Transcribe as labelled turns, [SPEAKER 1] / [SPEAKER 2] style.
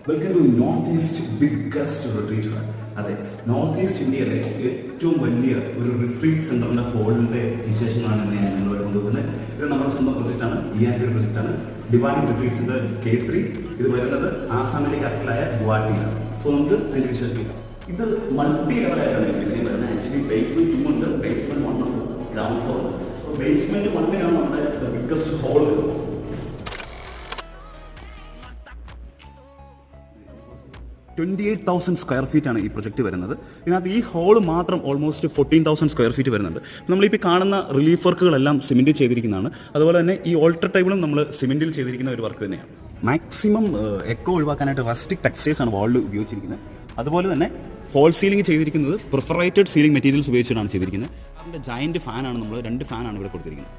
[SPEAKER 1] Welcome to north east biggest retreat. അതെ, north east ഇന്ത്യയിലെ ഏറ്റവും വലിയ ഒരു റിട്രീറ്റ് സെന്ററിന്റെ ഹോളിന്റെ വിശേഷങ്ങളാണ് ഇന്ന് ഞാൻ നിങ്ങളുമായിട്ട് കൊണ്ടുപോകുന്നത്. ഇത് നമ്മുടെ സ്വന്തം പ്രൊജക്റ്റാണ്, ഒരു പ്രൊജക്റ്റാണ്. Divine retreat centre K3. ഇത് വരുന്നത് ആസാമിലെ ക്യാപിറ്റലായ ഗുവാഹട്ടിയിലാണ്. സോ നമുക്ക് അതിന്റെ വിശേഷിക്കാം. ഇത് മൾട്ടി ലെവലായിട്ടാണ് ഈ ഡിസൈൻ വരുന്നത്. ആക്ച്വലി ബേസ്മെന്റ് 2 ഉണ്ട്, ബേസ്മെന്റ് 1 ഉണ്ട്, ഗ്രൗണ്ട് ഫ്ലോർ. സോ ബേസ്മെന്റ് 1 നമ്മുടെ ബിഗ്ഗസ്റ്റ് ഹോൾ. 28,000 സ്ക്വയർ ഫീറ്റ് ആണ് ഈ പ്രൊജക്റ്റ് വരുന്നത്. ഇതിനകത്ത് ഈ ഹോൾ മാത്രം ഓൾമോസ്റ്റ് 14,000 സ്ക്വയർ ഫീറ്റ് വരുന്നുണ്ട്. നമ്മളിപ്പോൾ കാണുന്ന റിലീഫ് വർക്കുകളെല്ലാം സിമെൻറ്റിൽ ചെയ്തിരിക്കുന്നതാണ്. അതുപോലെ തന്നെ ഈ ഓൾട്ടർ ടേബിളും നമ്മൾ സിമെൻറ്റിൽ ചെയ്തിരിക്കുന്ന ഒരു വർക്ക് തന്നെയാണ്. മാക്സിമം എക്കോ ഒഴിവാക്കാനായിട്ട് റസ്റ്റിക് ടെക്സ്റ്റേഴ്സ് ആണ് വാളിൽ ഉപയോഗിച്ചിരിക്കുന്നത്. അതുപോലെ തന്നെ ഫോൾ സീലിംഗ് ചെയ്തിരിക്കുന്നത് പ്രിഫറേറ്റഡ് സീലിംഗ് മെറ്റീരിയൽസ് ഉപയോഗിച്ചിട്ടാണ് ചെയ്തിരിക്കുന്നത്. അതിൻ്റെ ജയൻറ്റ് ഫാനാണ്, നമ്മൾ 2 ഫാനാണ് ഇവിടെ കൊടുത്തിരിക്കുന്നത്.